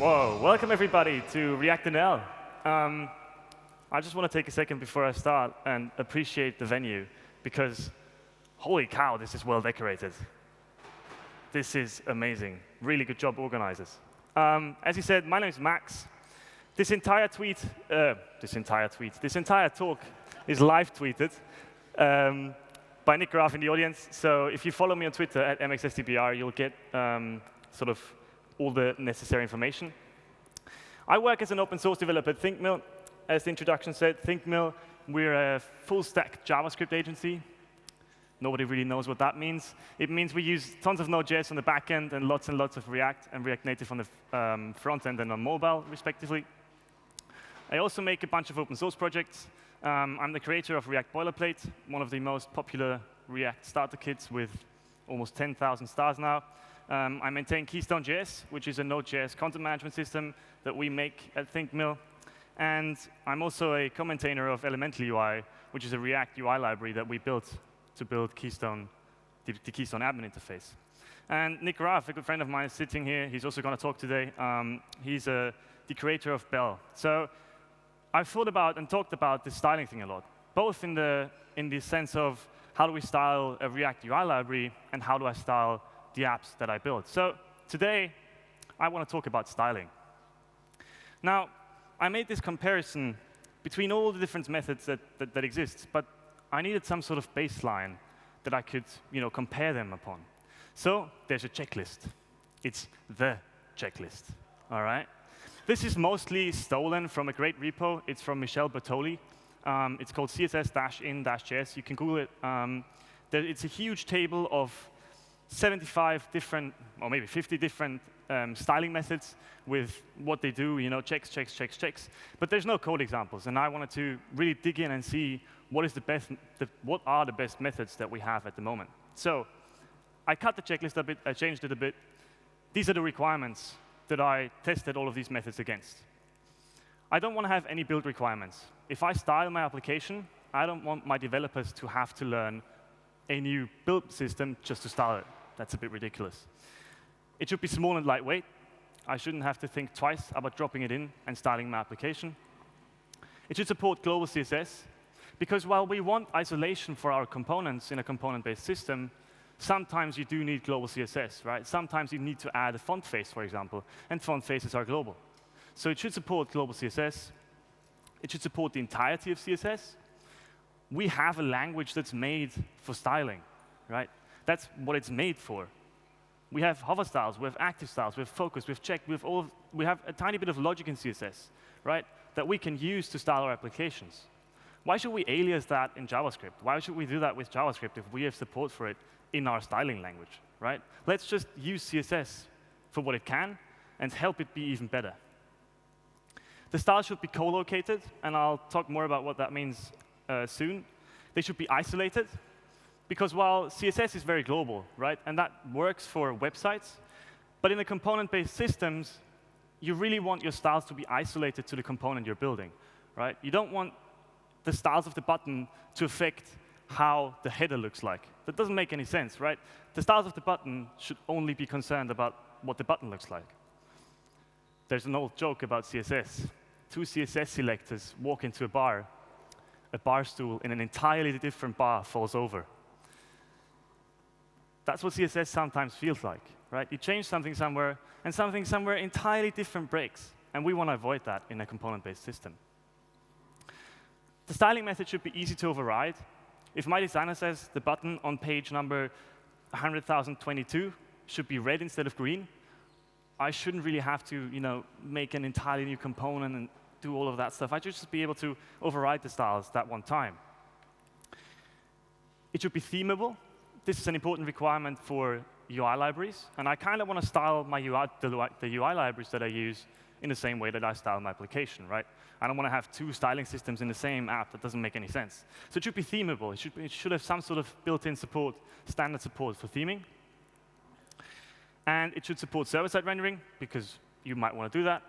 Whoa, welcome everybody to ReactNL. I just want to take a second before I start and appreciate the venue, because holy cow, this is well decorated. This is amazing. Really good job, organizers. As you said, my name is Max. This entire talk is live tweeted by Nick Graf in the audience. So if you follow me on Twitter at MXSTBR, you'll get sort of all the necessary information. I work as an open source developer at ThinkMill. As the introduction said, ThinkMill, we're a full stack JavaScript agency. Nobody really knows what that means. It means we use tons of Node.js on the back end and lots of React and ReactNative on the front end and on mobile, respectively. I also make a bunch of open source projects. I'm the creator of React Boilerplate, one of the most popular React starter kits with almost 10,000 stars now. I maintain Keystone.js, which is a Node.js content management system that we make at ThinkMill. And I'm also a co-maintainer of Elemental UI, which is a React UI library that we built to build Keystone, the Keystone admin interface. And Nick Graf, a good friend of mine, is sitting here. He's also going to talk today. He's the creator of Bell. So I've thought about and talked about this styling thing a lot, both in the sense of how do we style a React UI library and how do I style the apps that I build. So today, I want to talk about styling. Now, I made this comparison between all the different methods that exist, but I needed some sort of baseline that I could compare them upon. So there's a checklist. It's the checklist. All right? This is mostly stolen from a great repo. It's from Michel Bertoli. It's called CSS-in-JS. You can Google it. It's a huge table of 75 different, or maybe 50 different styling methods with what they do, checks. But there's no code examples, and I wanted to really dig in and see what are the best methods that we have at the moment. So I cut the checklist a bit, I changed it a bit. These are the requirements that I tested all of these methods against. I don't want to have any build requirements. If I style my application, I don't want my developers to have to learn a new build system just to style it. That's a bit ridiculous. It should be small and lightweight. I shouldn't have to think twice about dropping it in and styling my application. It should support global CSS, because while we want isolation for our components in a component-based system, sometimes you do need global CSS, right? Sometimes you need to add a font face, for example, and font faces are global. So it should support global CSS. It should support the entirety of CSS. We have a language that's made for styling, right? That's what it's made for. We have hover styles, we have active styles, we have focus, we have check, we have a tiny bit of logic in CSS, right? That we can use to style our applications. Why should we alias that in JavaScript? Why should we do that with JavaScript if we have support for it in our styling language, right? Let's just use CSS for what it can and help it be even better. The styles should be co-located, and I'll talk more about what that means soon. They should be isolated, because while CSS is very global, right, and that works for websites, but in the component-based systems, you really want your styles to be isolated to the component you're building, right? You don't want the styles of the button to affect how the header looks like. That doesn't make any sense, right? The styles of the button should only be concerned about what the button looks like. There's an old joke about CSS. Two CSS selectors walk into a bar stool in an entirely different bar falls over. That's what CSS sometimes feels like, right? You change something somewhere, and something somewhere entirely different breaks. And we want to avoid that in a component-based system. The styling method should be easy to override. If my designer says the button on page number 100,022 should be red instead of green, I shouldn't really have to make an entirely new component and do all of that stuff. I should just be able to override the styles that one time. It should be themable. This is an important requirement for UI libraries, and I kind of want to style my the UI libraries that I use in the same way that I style my application, right? I don't want to have two styling systems in the same app. That doesn't make any sense. So it should be themable. It should have some sort of built-in support, standard support for theming. And it should support server-side rendering, because you might want to do that.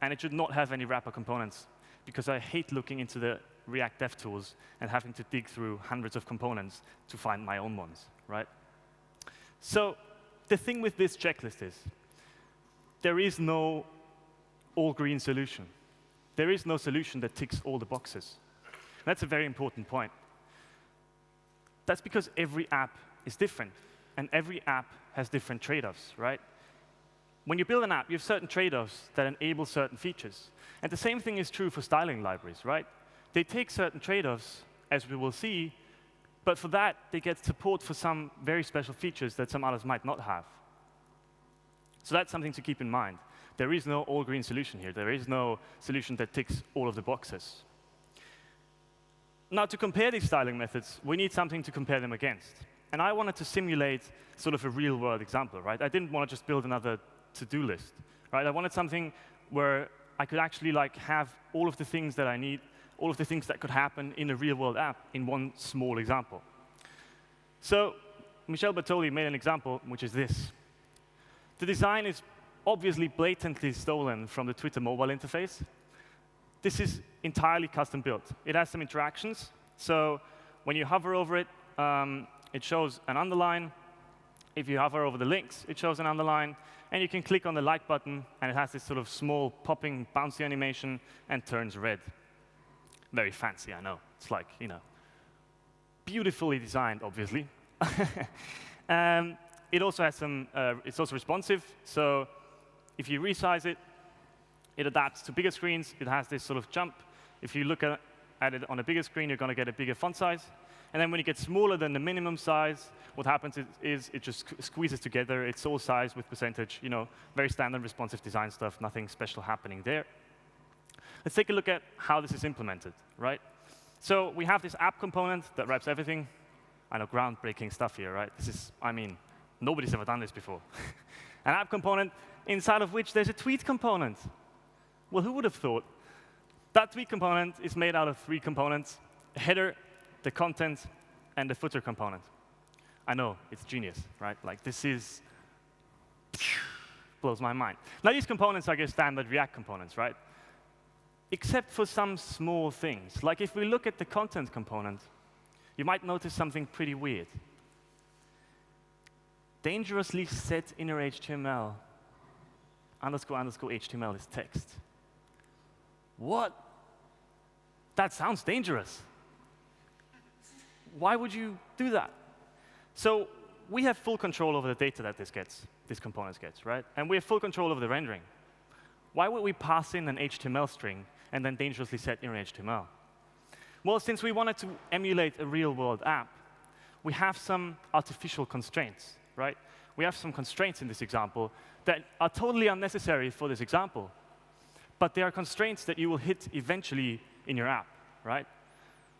And it should not have any wrapper components, because I hate looking into the React DevTools and having to dig through hundreds of components to find my own ones, right? So the thing with this checklist is there is no all-green solution. There is no solution that ticks all the boxes. That's a very important point. That's because every app is different, and every app has different trade-offs, right? When you build an app, you have certain trade-offs that enable certain features. And the same thing is true for styling libraries, right? They take certain trade-offs, as we will see, but for that, they get support for some very special features that some others might not have. So that's something to keep in mind. There is no all-green solution here. There is no solution that ticks all of the boxes. Now, to compare these styling methods, we need something to compare them against. And I wanted to simulate sort of a real-world example, right? I didn't want to just build another to-do list, right? I wanted something where I could actually have all of the things that I need, all of the things that could happen in a real-world app in one small example. So Michel Bertoli made an example, which is this. The design is obviously blatantly stolen from the Twitter mobile interface. This is entirely custom built. It has some interactions. So when you hover over it, it shows an underline. If you hover over the links, it shows an underline. And you can click on the like button, and it has this sort of small popping, bouncy animation and turns red. Very fancy, I know. It's like, beautifully designed, obviously. It also has some, it's also responsive. So if you resize it, it adapts to bigger screens. It has this sort of jump. If you look at it on a bigger screen, you're going to get a bigger font size. And then when it gets smaller than the minimum size, what happens is it just squeezes together. It's all size with percentage, very standard responsive design stuff, nothing special happening there. Let's take a look at how this is implemented, right? So we have this app component that wraps everything. I know, groundbreaking stuff here, right? This is, nobody's ever done this before. An app component inside of which there's a tweet component. Well, who would have thought? That tweet component is made out of 3 components: a header, the content, and the footer component. I know, it's genius, right? This is blows my mind. Now, these components are just standard React components, right? Except for some small things. Like if we look at the content component, you might notice something pretty weird. Dangerously set inner HTML _ HTML is text. What? That sounds dangerous. Why would you do that? So we have full control over the data that this component gets, right? And we have full control over the rendering. Why would we pass in an HTML string and then dangerously set inner HTML? Well, since we wanted to emulate a real-world app, we have some artificial constraints, right? We have some constraints in this example that are totally unnecessary for this example. But they are constraints that you will hit eventually in your app, right?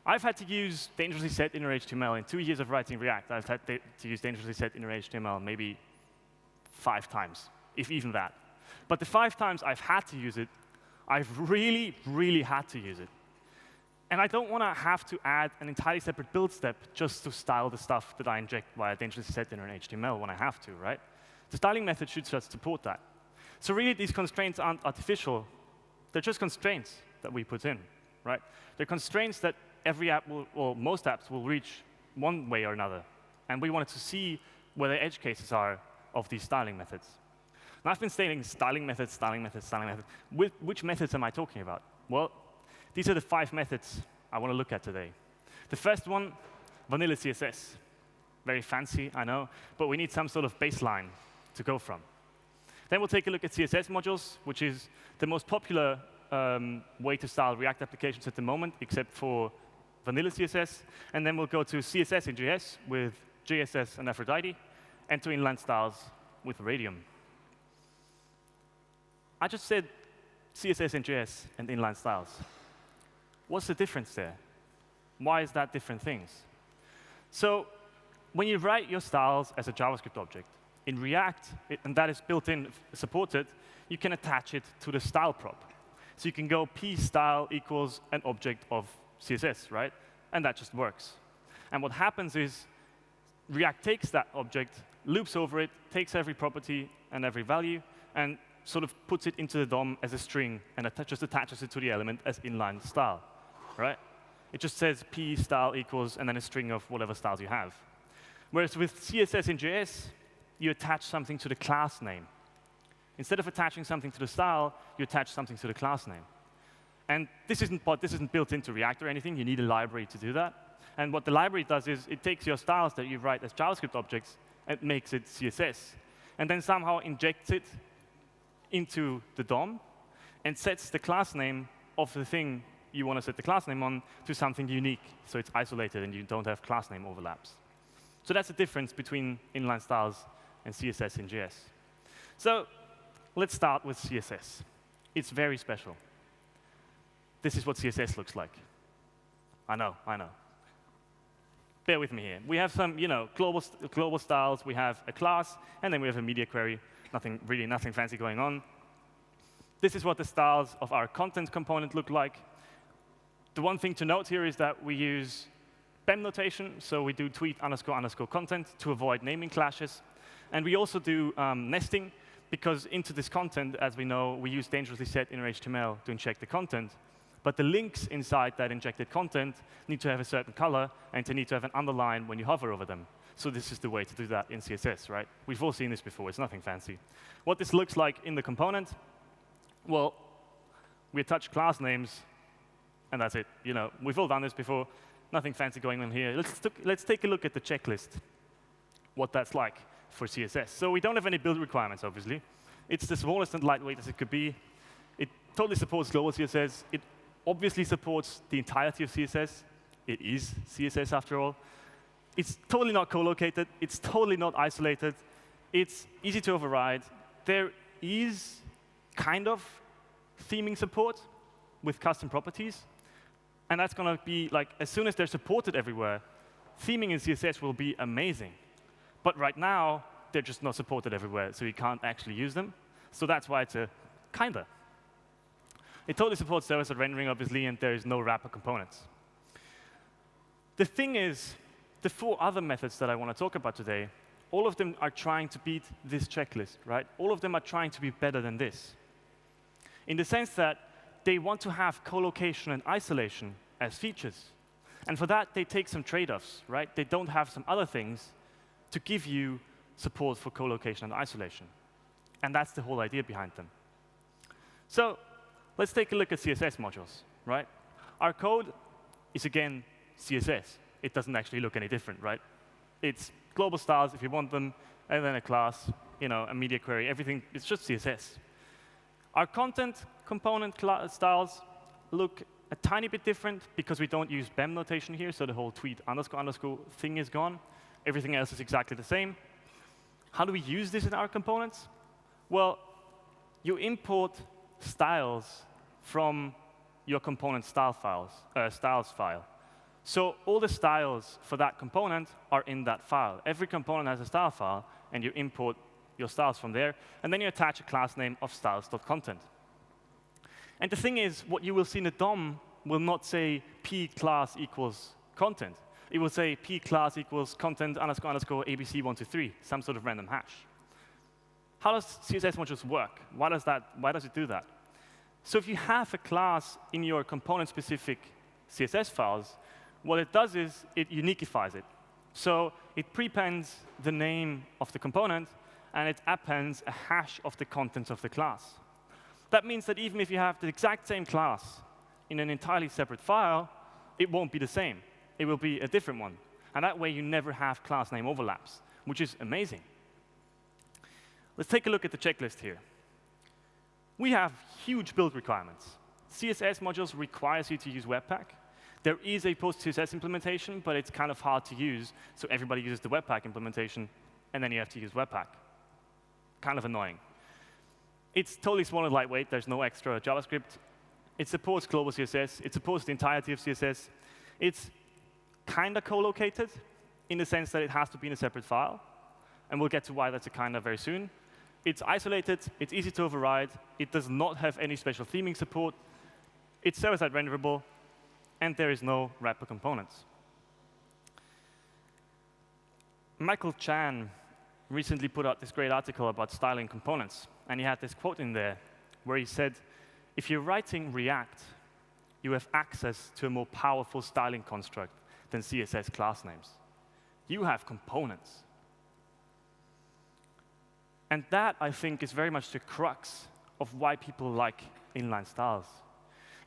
I've had to use dangerously set inner HTML. In 2 years of writing React, I've had to use dangerously set inner HTML maybe 5 times, if even that. But the 5 times I've had to use it, I've really, really had to use it. And I don't want to have to add an entirely separate build step just to style the stuff that I inject via dangerously set inner HTML when I have to, right? The styling method should just support that. So really, these constraints aren't artificial. They're just constraints that we put in, right? They're constraints that every app will, or most apps will reach one way or another. And we wanted to see where the edge cases are of these styling methods. Now, I've been stating styling methods, styling methods, styling methods. Which methods am I talking about? Well, these are the 5 methods I want to look at today. The first one, vanilla CSS. Very fancy, I know, but we need some sort of baseline to go from. Then we'll take a look at CSS modules, which is the most popular way to style React applications at the moment, except for vanilla CSS. And then we'll go to CSS in JS with JSS and Aphrodite, and to inline styles with Radium. I just said CSS in JS and inline styles. What's the difference there? Why is that different things? So when you write your styles as a JavaScript object, in React, and that is built in, supported, you can attach it to the style prop. So you can go p_style equals an object of CSS, right? And that just works. And what happens is React takes that object, loops over it, takes every property and every value, and sort of puts it into the DOM as a string, and just attaches it to the element as inline style, right? It just says p_style equals, and then a string of whatever styles you have. Whereas with CSS in JS, you attach something to the class name. Instead of attaching something to the style, you attach something to the class name. And this isn't built into React or anything. You need a library to do that. And what the library does is it takes your styles that you write as JavaScript objects and makes it CSS, and then somehow injects it into the DOM and sets the class name of the thing you want to set the class name on to something unique, so it's isolated and you don't have class name overlaps. So that's the difference between inline styles and CSS in JS. So let's start with CSS. It's very special. This is what CSS looks like. I know. Bear with me here. We have some, global styles. We have a class, and then we have a media query. Nothing fancy going on. This is what the styles of our content component look like. The one thing to note here is that we use BEM notation, so we do tweet__content to avoid naming clashes. And we also do nesting, because into this content, as we know, we use dangerously set inner HTML to inject the content. But the links inside that injected content need to have a certain color, and they need to have an underline when you hover over them. So this is the way to do that in CSS, right? We've all seen this before. It's nothing fancy. What this looks like in the component, well, we attach class names, and that's it. We've all done this before. Nothing fancy going on here. Let's take a look at the checklist, what that's like for CSS. So we don't have any build requirements, obviously. It's the smallest and lightweight as it could be. It totally supports global CSS. It obviously supports the entirety of CSS. It is CSS after all. It's totally not co-located. It's totally not isolated. It's easy to override. There is kind of theming support with custom properties. And that's going to be like, as soon as they're supported everywhere, theming in CSS will be amazing. But right now, they're just not supported everywhere, so you can't actually use them. So that's why it's a kinda. It totally supports server-side rendering, obviously, and there is no wrapper components. The thing is, the 4 other methods that I want to talk about today, all of them are trying to beat this checklist, right? All of them are trying to be better than this, in the sense that they want to have co-location and isolation as features. And for that, they take some trade-offs, right? They don't have some other things to give you support for co-location and isolation. And that's the whole idea behind them. So let's take a look at CSS modules, right? Our code is, again, CSS. It doesn't actually look any different, right? It's global styles if you want them, and then a class, a media query, everything. It's just CSS. Our content component styles look a tiny bit different because we don't use BEM notation here, so the whole tweet__ thing is gone. Everything else is exactly the same. How do we use this in our components? Well, you import styles from your component styles file. So all the styles for that component are in that file. Every component has a style file, and you import your styles from there, and then you attach a class name of styles.content. And the thing is, what you will see in the DOM will not say p class equals content. It will say p class equals content __ abc123, some sort of random hash. How does CSS modules work? Why does it do that? So if you have a class in your component-specific CSS files, what it does is it uniquifies it. So it prepends the name of the component, and it appends a hash of the contents of the class. That means that even if you have the exact same class in an entirely separate file, it won't be the same. It will be a different one. And that way, you never have class name overlaps, which is amazing. Let's take a look at the checklist here. We have huge build requirements. CSS modules requires you to use Webpack. There is a post-CSS implementation, but it's kind of hard to use, so everybody uses the Webpack implementation, and then you have to use Webpack. Kind of annoying. It's totally small and lightweight. There's no extra JavaScript. It supports global CSS. It supports the entirety of CSS. It's kind of co-located in the sense that it has to be in a separate file. And we'll get to why that's a kind of very soon. It's isolated. It's easy to override. It does not have any special theming support. It's server-side renderable. And there is no wrapper components. Michael Chan recently put out this great article about styling components. And he had this quote in there where he said, if you're writing React, you have access to a more powerful styling construct than CSS class names. You have components. And that, I think, is very much the crux of why people like inline styles.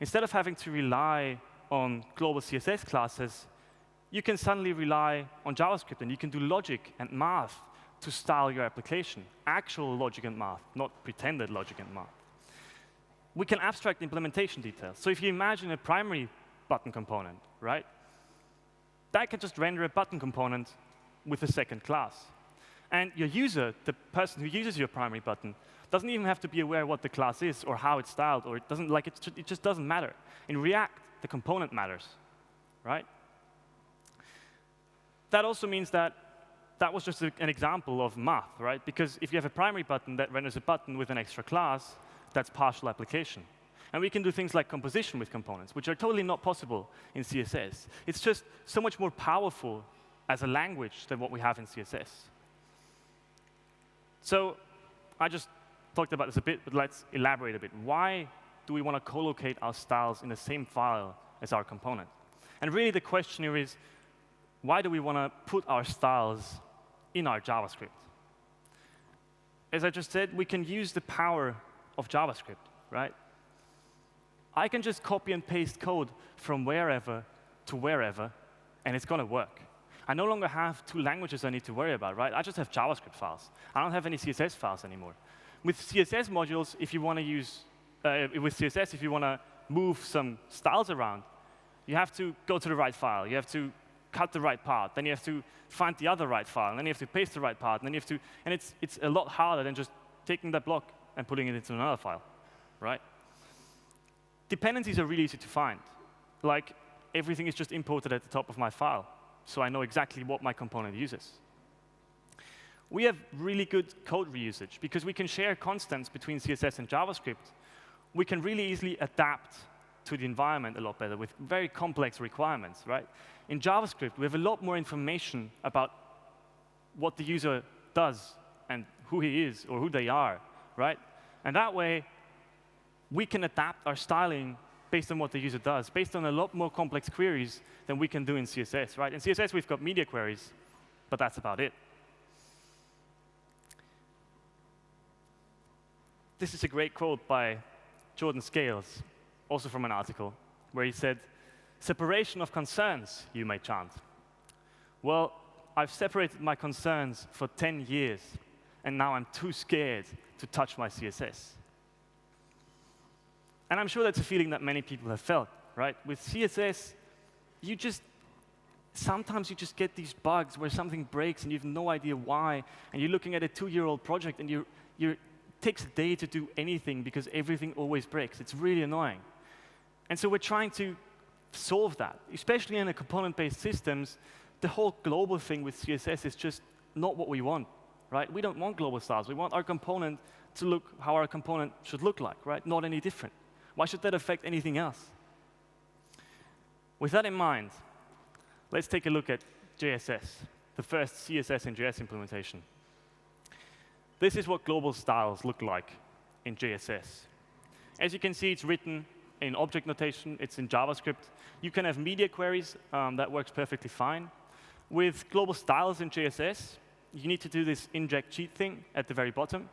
Instead of having to rely on global CSS classes, you can suddenly rely on JavaScript, and you can do logic and math to style your application. Actual logic and math, not pretended logic and math. We can abstract implementation details. So if you imagine a primary button component, right? That can just render a button component with a second class. And your user, the person who uses your primary button, doesn't even have to be aware what the class is or how it's styled, or it just doesn't matter. In React, the component matters, right? That also means that that was just an example of math, right? Because if you have a primary button that renders a button with an extra class, that's partial application. And we can do things like composition with components, which are totally not possible in CSS. It's just so much more powerful as a language than what we have in CSS. So I just talked about this a bit, but let's elaborate a bit. Why do we want to collocate our styles in the same file as our component? And really the question here is, why do we want to put our styles in our JavaScript? As I just said, we can use the power of JavaScript, right? I can just copy and paste code from wherever to wherever, and it's going to work. I no longer have two languages I need to worry about, right? I just have JavaScript files. I don't have any CSS files anymore. With CSS modules, if you want to use, with CSS, if you want to move some styles around, you have to go to the right file. You have to cut the right part. Then you have to find the other right file. And then you have to paste the right part. And then you have to, and it's a lot harder than just taking that block and putting it into another file, right? Dependencies are really easy to find. Like, everything is just imported at the top of my file, so I know exactly what my component uses. We have really good code reusage. Because we can share constants between CSS and JavaScript, we can really easily adapt to the environment a lot better with very complex requirements, right? In JavaScript, we have a lot more information about what the user does and who he is or who they are, right? And that way, we can adapt our styling based on what the user does, based on a lot more complex queries than we can do in CSS, right? In CSS, we've got media queries, but that's about it. This is a great quote by Jordan Scales, also from an article, where he said, "Separation of concerns, you may chant. Well, I've separated my concerns for 10 years, and now I'm too scared to touch my CSS." And I'm sure that's a feeling that many people have felt, right? With CSS, sometimes you just get these bugs where something breaks and you have no idea why, and you're looking at a 2-year-old project and it takes a day to do anything because everything always breaks. It's really annoying. And so we're trying to solve that, especially in the component-based systems. The whole global thing with CSS is just not what we want, right? We don't want global styles. We want our component to look how our component should look like, right? Not any different. Why should that affect anything else? With that in mind, let's take a look at JSS, the first CSS in JS implementation. This is what global styles look like in JSS. As you can see, it's written in object notation. It's in JavaScript. You can have media queries. That works perfectly fine. With global styles in JSS, you need to do this inject cheat thing at the very bottom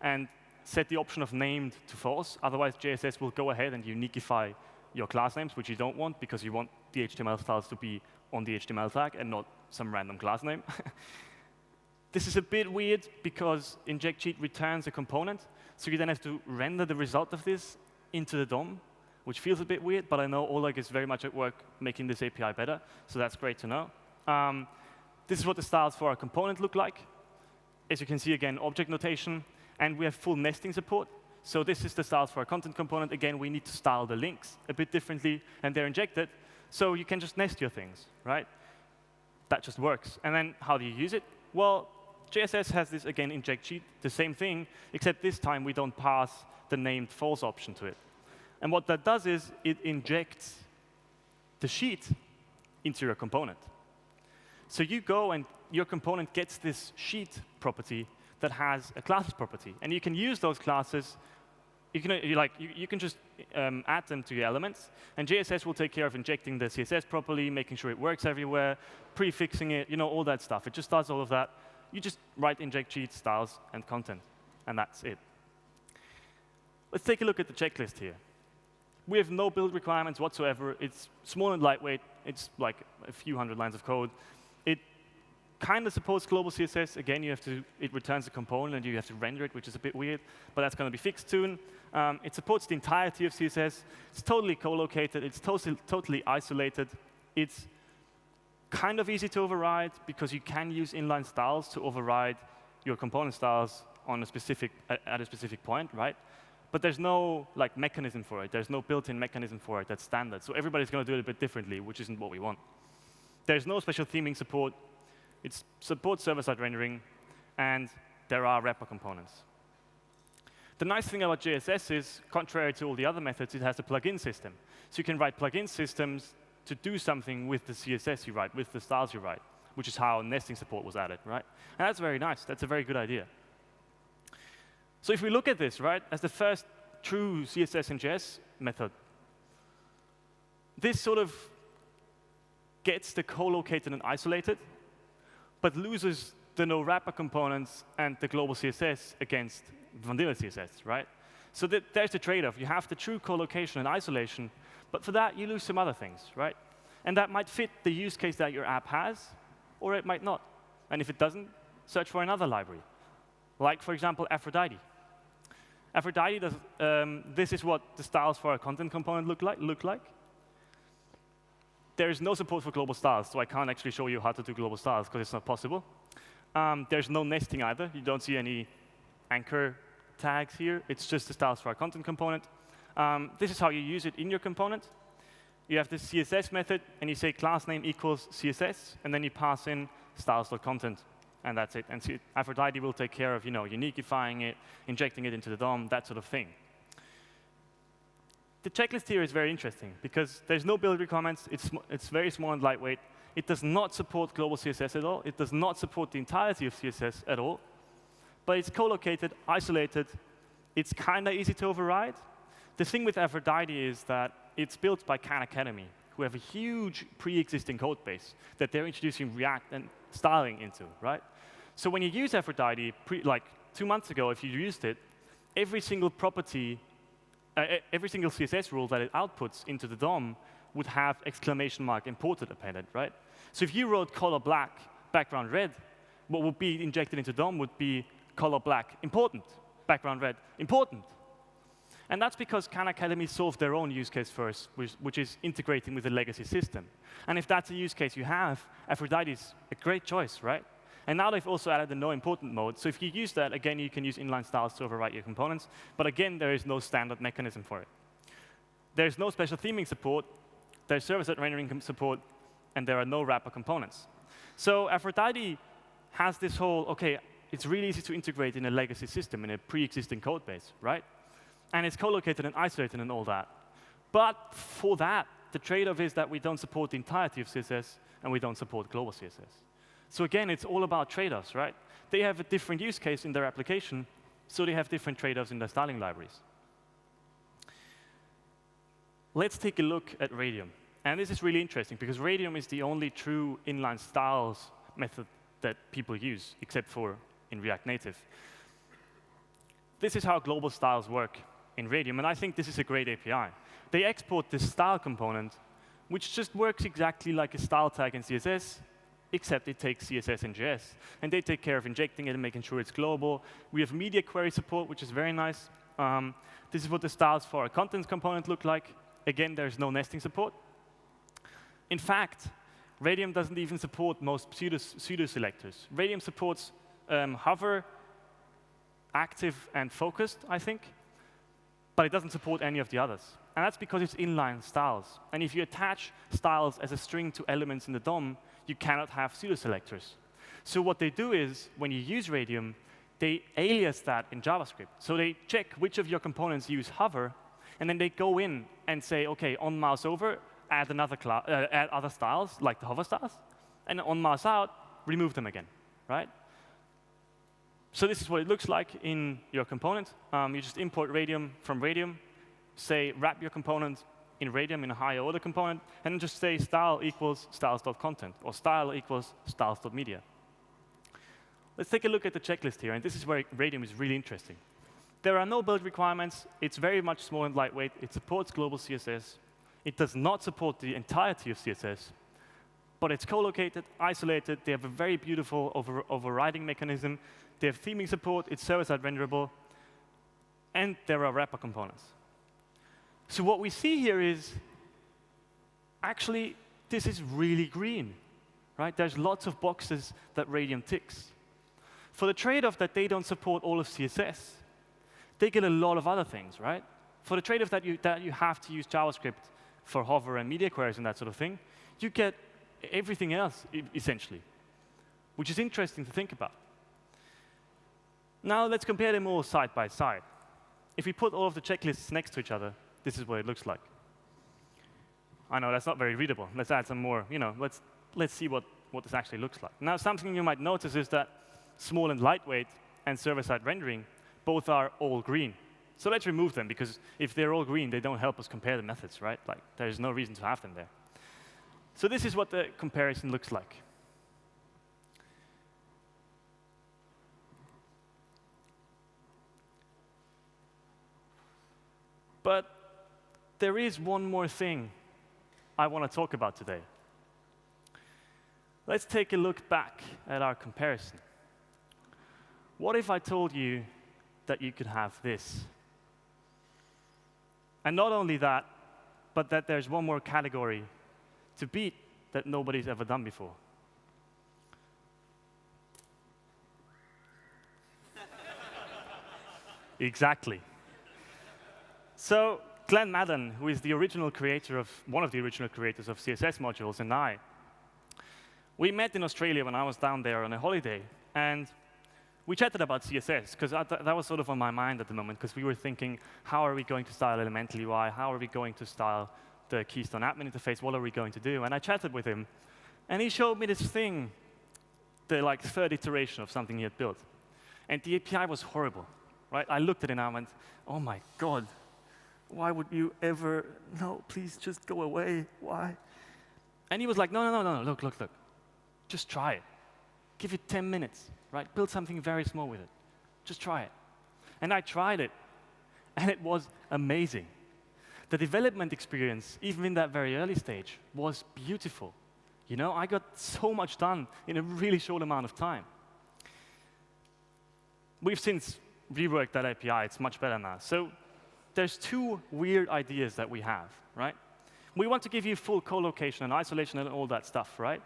and set the option of named to false. Otherwise, JSS will go ahead and uniqueify your class names, which you don't want because you want the HTML styles to be on the HTML tag and not some random class name. This is a bit weird because inject cheat returns a component, so you then have to render the result of this into the DOM, which feels a bit weird, but I know Oleg is very much at work making this API better, so that's great to know. This is what the styles for our component look like. As you can see, again, object notation, and we have full nesting support. So this is the styles for our content component. Again, we need to style the links a bit differently, and they're injected, so you can just nest your things, right? That just works. And then how do you use it? Well, JSS has this, again, inject cheat, the same thing, except this time we don't pass the named false option to it. And what that does is it injects the sheet into your component. So you go and your component gets this sheet property that has a classes property. And you can use those classes. You can just add them to your elements. And JSS will take care of injecting the CSS properly, making sure it works everywhere, prefixing it, all that stuff. It just does all of that. You just write inject cheat, styles, and content. and that's it. Let's take a look at the checklist here. We have no build requirements whatsoever. It's small and lightweight. It's like a few hundred lines of code. It kind of supports global CSS. Again, it returns a component and you have to render it, which is a bit weird, but that's going to be fixed soon. It supports the entirety of CSS. It's totally co-located. It's totally isolated. It's kind of easy to override because you can use inline styles to override your component styles on at a specific point, right? But there's no mechanism for it. There's no built-in mechanism for it that's standard. So everybody's going to do it a bit differently, which isn't what we want. There's no special theming support. It supports server-side rendering, and there are wrapper components. The nice thing about JSS is, contrary to all the other methods, it has a plugin system. So you can write plugin systems to do something with the CSS you write, with the styles you write, which is how nesting support was added, right? And that's very nice. That's a very good idea. So if we look at this, right, as the first true CSS and JS method, this sort of gets the co-located and isolated, but loses the no wrapper components and the global CSS against vanilla CSS, right? So there's the trade-off. You have the true co-location and isolation, but for that, you lose some other things, right? And that might fit the use case that your app has, or it might not. And if it doesn't, search for another library, like, for example, Aphrodite. Aphrodite does, this is what the styles for a content component look like. There is no support for global styles, so I can't actually show you how to do global styles because it's not possible. There's no nesting either. You don't see any anchor tags here. It's just the styles for a content component. This is how you use it in your component. You have this CSS method, and you say class name equals CSS, and then you pass in styles.content. And that's it. And Aphrodite will take care of, uniquifying it, injecting it into the DOM, that sort of thing. The checklist here is very interesting because there's no build requirements. It's very small and lightweight. It does not support global CSS at all. It does not support the entirety of CSS at all. But it's co-located, isolated. It's kind of easy to override. The thing with Aphrodite is that it's built by Khan Academy, who have a huge pre-existing code base that they're introducing React and styling into, right? So when you use Aphrodite, like 2 months ago, if you used it, every single property, every single CSS rule that it outputs into the DOM would have exclamation mark imported appended, right? So if you wrote color black, background red, what would be injected into DOM would be color black, important, background red, important. And that's because Khan Academy solved their own use case first, which is integrating with a legacy system. And if that's a use case you have, Aphrodite is a great choice, right? And now they've also added the no important mode. So if you use that, again, you can use inline styles to overwrite your components. But again, there is no standard mechanism for it. There's no special theming support. There's server-side rendering support. And there are no wrapper components. So Aphrodite has this whole, OK, it's really easy to integrate in a legacy system, in a pre-existing code base, right? And it's co-located and isolated and all that. But for that, the trade-off is that we don't support the entirety of CSS, and we don't support global CSS. So again, it's all about trade-offs, right? They have a different use case in their application, so they have different trade-offs in their styling libraries. Let's take a look at Radium. And this is really interesting, because Radium is the only true inline styles method that people use, except for in React Native. This is how global styles work in Radium, and I think this is a great API. They export this style component, which just works exactly like a style tag in CSS, except it takes CSS and JS. And they take care of injecting it and making sure it's global. We have media query support, which is very nice. This is what the styles for a content component look like. Again, there's no nesting support. In fact, Radium doesn't even support most pseudo selectors. Radium supports hover, active, and focused, I think. But it doesn't support any of the others. And that's because it's inline styles. And if you attach styles as a string to elements in the DOM, you cannot have pseudo-selectors. So what they do is, when you use Radium, they alias that in JavaScript. So they check which of your components use hover, and then they go in and say, OK, on mouse over, add other styles, like the hover styles, and on mouse out, remove them again, right? So this is what it looks like in your component. You just import Radium from Radium, say wrap your component in Radium in a higher order component, and then just say style equals styles.content, or style equals styles.media. Let's take a look at the checklist here, and this is where Radium is really interesting. There are no build requirements. It's very much small and lightweight. It supports global CSS. It does not support the entirety of CSS, but it's co-located, isolated. They have a very beautiful overriding mechanism. They have theming support. It's server-side renderable. And there are wrapper components. So what we see here is, actually, this is really green, right? There's lots of boxes that Radium ticks. For the trade-off that they don't support all of CSS, they get a lot of other things, right? For the trade-off that you have to use JavaScript for hover and media queries and that sort of thing, you get everything else, essentially, which is interesting to think about. Now, let's compare them all side by side. If we put all of the checklists next to each other, this is what it looks like. I know that's not very readable. Let's add some more. Let's see what this actually looks like. Now, something you might notice is that small and lightweight and server-side rendering both are all green. So let's remove them, because if they're all green, they don't help us compare the methods, right? Like, there's no reason to have them there. So this is what the comparison looks like. But there is one more thing I want to talk about today. Let's take a look back at our comparison. What if I told you that you could have this? And not only that, but that there's one more category to beat that nobody's ever done before. Exactly. So Glen Maddern, who is the original creator of, one of the original creators of CSS modules, and we met in Australia when I was down there on a holiday, and we chatted about CSS, because that was sort of on my mind at the moment, because we were thinking, how are we going to style Elemental UI? How are we going to style the Keystone admin interface? What are we going to do? And I chatted with him, and he showed me this thing, the third iteration of something he had built. And the API was horrible, right? I looked at it and I went, oh my God, why would you ever, no, please just go away, why? And he was like, no, look. Just try it. Give it 10 minutes. Right? Build something very small with it. Just try it. And I tried it, and it was amazing. The development experience, even in that very early stage, was beautiful. I got so much done in a really short amount of time. We've since reworked that API. It's much better now. So there's two weird ideas that we have, right? We want to give you full co-location and isolation and all that stuff, right?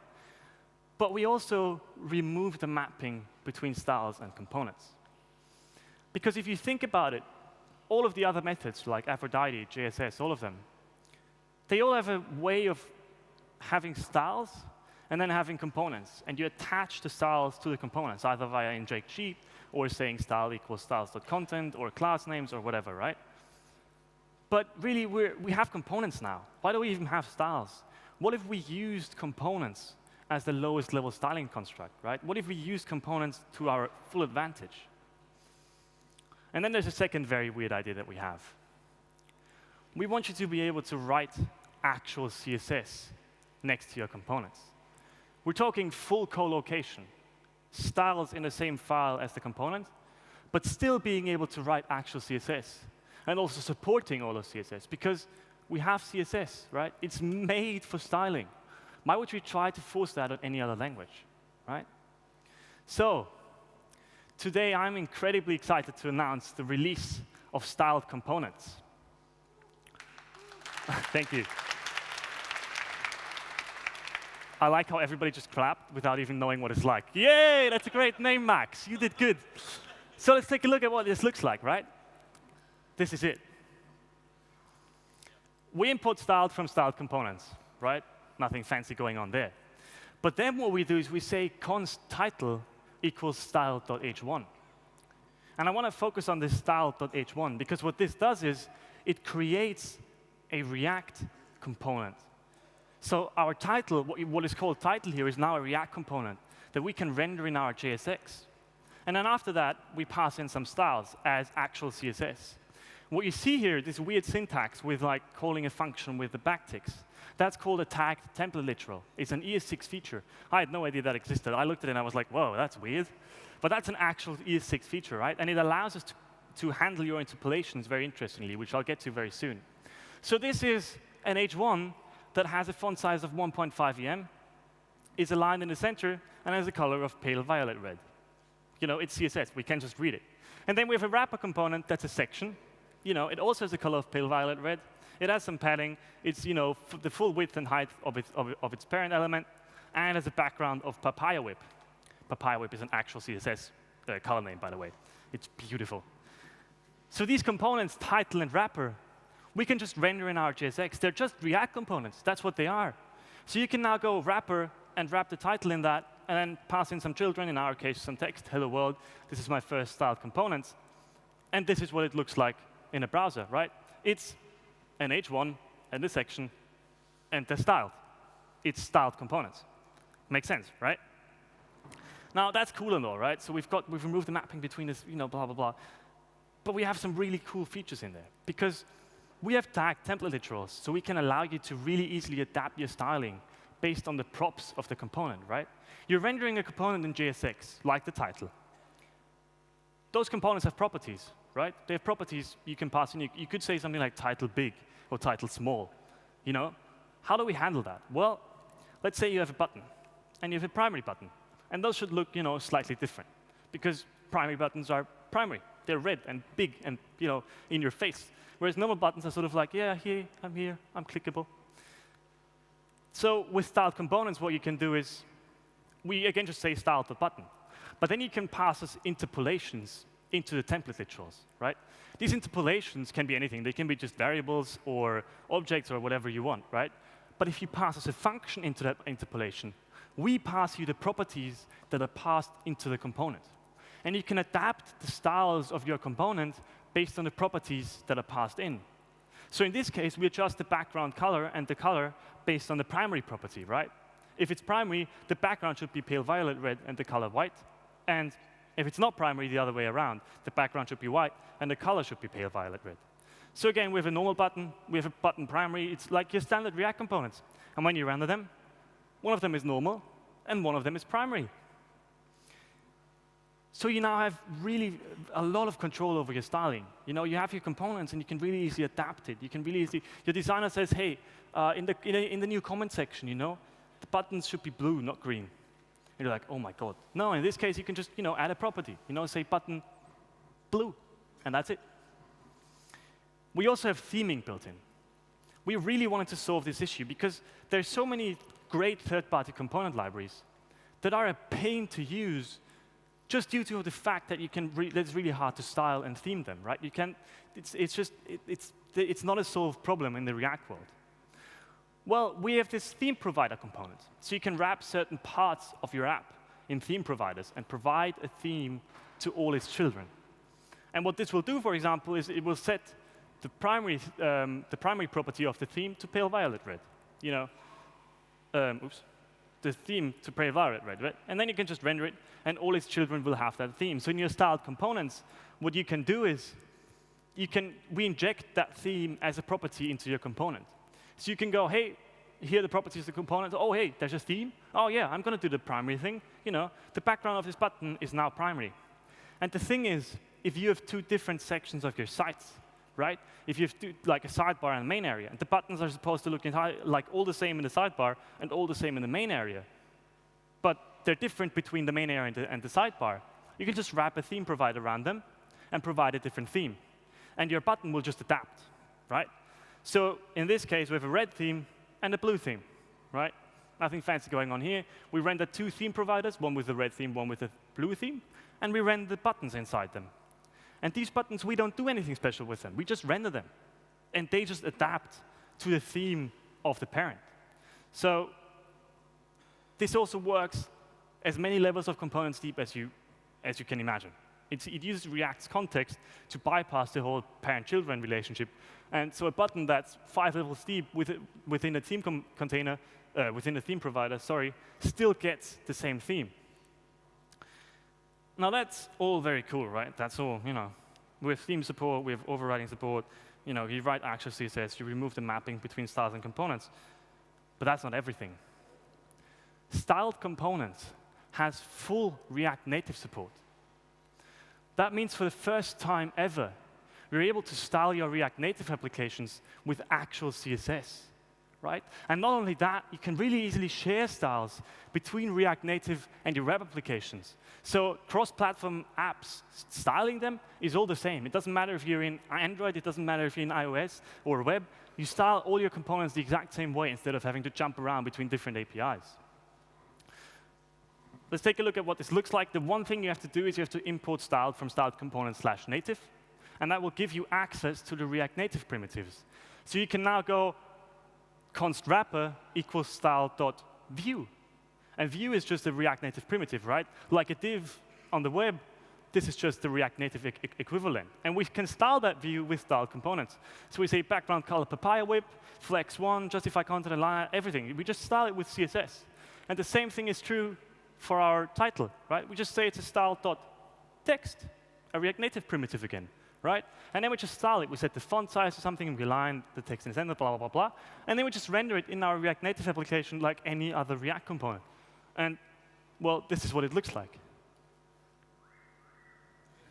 But we also remove the mapping between styles and components. Because if you think about it, all of the other methods, like Aphrodite, JSS, all of them, they all have a way of having styles and then having components. And you attach the styles to the components, either via inject sheet or saying style equals styles.content or class names or whatever, right? But really, we have components now. Why do we even have styles? What if we used components as the lowest level styling construct, right? What if we use components to our full advantage? And then there's a second very weird idea that we have. We want you to be able to write actual CSS next to your components. We're talking full co-location, styles in the same file as the component, but still being able to write actual CSS, and also supporting all of CSS, because we have CSS, right? It's made for styling. Why would we try to force that on any other language, right? So today, I'm incredibly excited to announce the release of styled components. Thank you. I like how everybody just clapped without even knowing what it's like. Yay, that's a great name, Max. You did good. So let's take a look at what this looks like, right? This is it. We import styled from styled components, right? Nothing fancy going on there. But then what we do is we say const title equals style.h1. And I want to focus on this style.h1, because what this does is it creates a React component. So our title, what is called title here, is now a React component that we can render in our JSX. And then after that, we pass in some styles as actual CSS. What you see here, this weird syntax with like calling a function with the backticks, that's called a tagged template literal. It's an ES6 feature. I had no idea that existed. I looked at it and I was like, whoa, that's weird. But that's an actual ES6 feature, right? And it allows us to handle your interpolations very interestingly, which I'll get to very soon. So this is an H1 that has a font size of 1.5 EM, is aligned in the center, and has a color of pale violet red. You know, it's CSS. We can just read it. And then we have a wrapper component that's a section. You know, it also has a color of pale violet red. It has some padding. It's, you know, the full width and height of its parent element, and has a background of papaya whip. Papaya whip is an actual CSS color name, by the way. It's beautiful. So these components, title and wrapper, we can just render in our JSX. They're just React components. That's what they are. So you can now go wrapper and wrap the title in that, and then pass in some children, in our case, some text, hello world. This is my first styled components. And this is what it looks like in a browser, right? It's an H1 and a section, and they're styled. It's styled components. Makes sense, right? Now, that's cool and all, right? So we've removed the mapping between this, you know, blah, blah, blah. But we have some really cool features in there, because we have tagged template literals, so we can allow you to really easily adapt your styling based on the props of the component, right? You're rendering a component in JSX, like the title. Those components have properties, right? They have properties you can pass in. You could say something like title big or title small. You know, how do we handle that? Well, let's say you have a button, and you have a primary button. And those should look, you know, slightly different, because primary buttons are primary. They're red and big and, you know, in your face. Whereas normal buttons are sort of like, yeah, here, I'm clickable. So with styled components, what you can do is, we again just say styled the button. But then you can pass us interpolations into the template literals, right? These interpolations can be anything. They can be just variables or objects or whatever you want, right? But if you pass us a function into that interpolation, we pass you the properties that are passed into the component. And you can adapt the styles of your component based on the properties that are passed in. So in this case, we adjust the background color and the color based on the primary property, right? If it's primary, the background should be pale violet red and the color white. And if it's not primary, the other way around, the background should be white and the color should be pale violet red. So again, we have a normal button, we have a button primary. It's like your standard React components. And when you render them, one of them is normal and one of them is primary. So you now have really a lot of control over your styling. You know, you have your components and you can really easily adapt it. You can really easily, your designer says, hey, in the new comment section, you know, the buttons should be blue, not green. And you're like, oh my God. No, in this case, you can just, you know, add a property. You know, say button blue, and that's it. We also have theming built in. We really wanted to solve this issue because there's so many great third-party component libraries that are a pain to use just due to the fact that it's really hard to style and theme them, right? You can, it's not a solved problem in the React world. Well, we have this theme provider component. So you can wrap certain parts of your app in theme providers and provide a theme to all its children. And what this will do, for example, is it will set the primary property of the theme to pale violet red. You know, the theme to pale violet red, right? And then you can just render it, and all its children will have that theme. So in your styled components, what you can do is we inject that theme as a property into your component. So you can go, hey, here are the properties of the component. Oh, hey, there's a theme. Oh, yeah, I'm going to do the primary thing. You know, the background of this button is now primary. And the thing is, if you have two different sections of your sites, right? If you have like a sidebar and a main area, and the buttons are supposed to look like all the same in the sidebar and all the same in the main area, but they're different between the main area and the sidebar, you can just wrap a theme provider around them and provide a different theme. And your button will just adapt, right? So in this case, we have a red theme and a blue theme, right? Nothing fancy going on here. We render two theme providers, one with the red theme, one with the blue theme, and we render the buttons inside them. And these buttons, we don't do anything special with them. We just render them. And they just adapt to the theme of the parent. So this also works as many levels of components deep as you can imagine. It uses React's context to bypass the whole parent-children relationship. And so a button that's 5 levels deep within a theme container, within a theme provider, still gets the same theme. Now that's all very cool, right? That's all, you know, We have theme support, we have overriding support. You write actual CSS, you remove the mapping between styles and components. But that's not everything. Styled components has full React Native support. That means for the first time ever, you're able to style your React Native applications with actual CSS, right? And not only that, you can really easily share styles between React Native and your web applications. So cross-platform apps, styling them is all the same. It doesn't matter if you're in Android, it doesn't matter if you're in iOS or web. You style all your components the exact same way instead of having to jump around between different APIs. Let's take a look at what this looks like. The one thing you have to do is you have to import styled from styled component /native, and that will give you access to the React Native primitives. So you can now go const wrapper equals style.view. And view is just a React Native primitive, right? Like a div on the web, this is just the React Native equivalent. And we can style that view with styled components. So we say background color papaya whip, flex one, justify content align, everything. We just style it with CSS. And the same thing is true for our title, right? We just say it's a style.text, a React Native primitive again, right? And then we just style it. We set the font size or something, and we align the text in the center, blah, blah, blah, blah. And then we just render it in our React Native application like any other React component. And, well, this is what it looks like.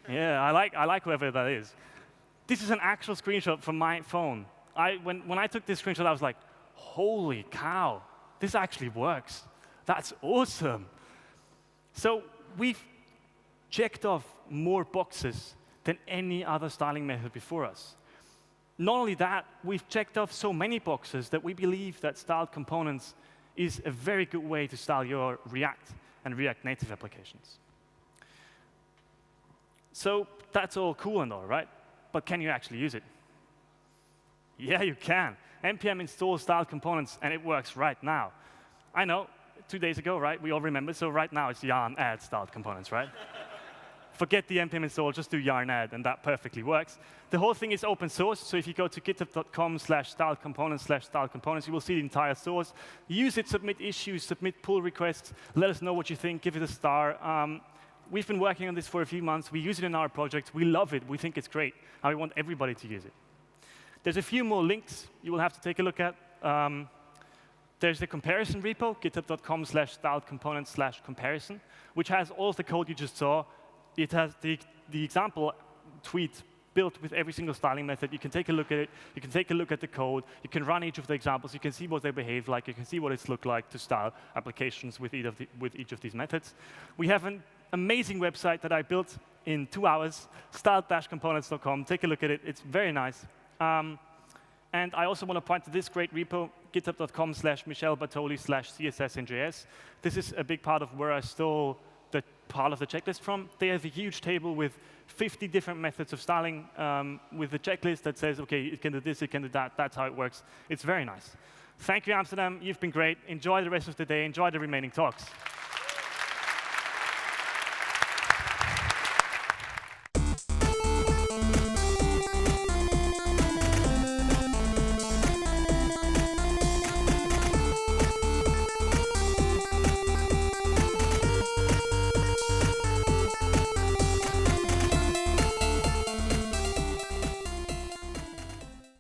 Yeah, I like whoever that is. This is an actual screenshot from my phone. When I took this screenshot, I was like, holy cow, this actually works. That's awesome. So we've checked off more boxes than any other styling method before us. Not only that, we've checked off so many boxes that we believe that styled components is a very good way to style your React and React Native applications. So that's all cool and all, right? But can you actually use it? Yeah, you can. npm install styled components, and it works right now. I know, 2 days ago, right? We all remember. So right now, it's yarn add styled components, right? Forget the npm install, just do yarn add, and that perfectly works. The whole thing is open source, so if you go to github.com/styledcomponents, you will see the entire source. Use it, submit issues, submit pull requests, let us know what you think, give it a star. We've been working on this for a few months. We use it in our project. We love it. We think it's great, and we want everybody to use it. There's a few more links you will have to take a look at. There's the comparison repo, github.com/styledcomponents/comparison, which has all of the code you just saw. It has the example tweet built with every single styling method. You can take a look at it. You can take a look at the code. You can run each of the examples. You can see what they behave like. You can see what it's looked like to style applications with each of these methods. We have an amazing website that I built in 2 hours, styled-components.com. Take a look at it. It's very nice. And I also want to point to this great repo, github.com/michelbartoli/css-in.js. This is a big part of where I stole the part of the checklist from. They have a huge table with 50 different methods of styling with a checklist that says, OK, it can do this, it can do that. That's how it works. It's very nice. Thank you, Amsterdam. You've been great. Enjoy the rest of the day. Enjoy the remaining talks.